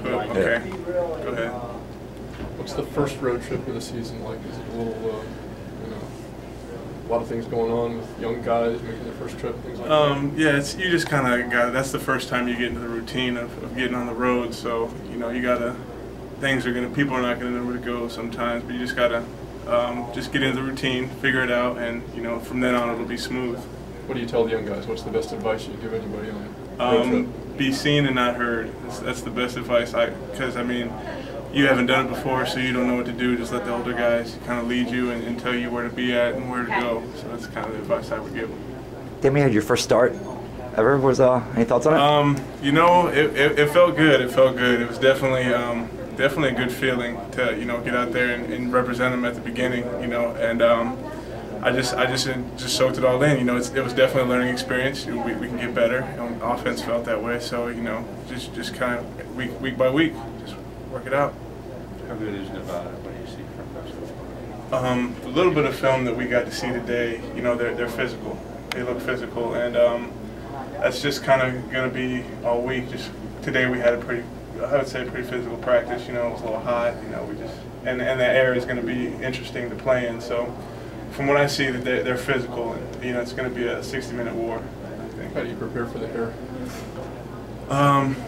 Okay. Go ahead. What's the first road trip of the season like? Is it a little, a lot of things going on with young guys making their first trip, things like that? Yeah, you just kind of got. That's the first time you get into the routine of getting on the road. So you gotta. People are not gonna know where to go sometimes, but you just gotta just get into the routine, figure it out, and from then on it'll be smooth. What do you tell the young guys? What's the best advice you give anybody on a road trip? Be seen and not heard. That's the best advice. Because you haven't done it before, so you don't know what to do. Just let the older guys kind of lead you and tell you where to be at and where to go. So that's kind of the advice I would give them. Damien, had your first start ever? Any thoughts on it? It felt good. It felt good. It was definitely a good feeling to get out there and represent them at the beginning. And I just soaked it all in. It was definitely a learning experience. We can get better. Offense felt that way. So just kind of week by week, just work it out. How good is Nevada? What do you see from basketball? A little bit of film that we got to see today. They're physical. They look physical, and that's just kind of going to be all week. Just today we had pretty physical practice. It was a little hot. And the air is going to be interesting to play in. So from what I see, that they're physical, and it's going to be a 60-minute war, I think. How do you prepare for the air?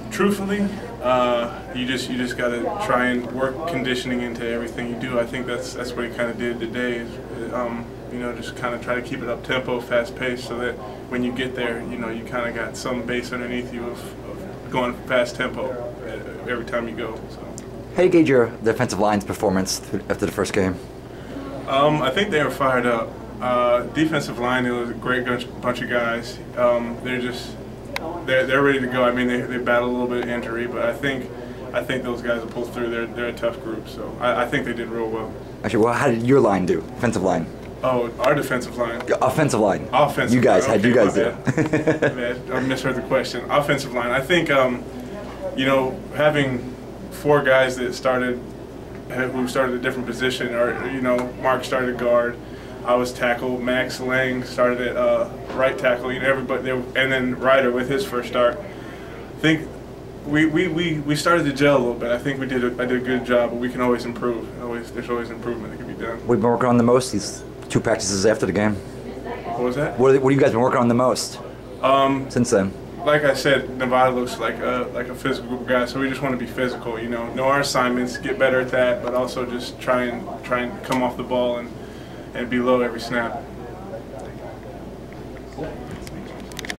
Truthfully, you just got to try and work conditioning into everything you do. I think that's what he kind of did today. Just kind of try to keep it up tempo, fast paced, so that when you get there, you kind of got some base underneath you of going fast tempo every time you go. So. How do you gauge your defensive line's performance after the first game? I think they were fired up. Defensive line, it was a great bunch of guys. They're ready to go. I mean, they battled a little bit of injury, but I think those guys will pull through. They're a tough group, so I think they did real well. Actually, well, how did your line do? Defensive line. Oh, our defensive line. Offensive line. Offensive. You guys, line. How'd you guys do? I misheard the question. Offensive line. I think having 4 guys that started a different position, or Mark started at guard, I was tackle, Max Lang started at right tackle, everybody, and then Ryder with his first start. I think we started to gel a little bit. I think I did a good job, but we can always improve. There's always improvement that can be done. We've been working on the most these 2 practices after the game. What was that? What have you guys been working on the most since then? Like I said, Nevada looks like a physical group of guys, so we just want to be physical. Know our assignments, get better at that, but also just try and come off the ball and be low every snap.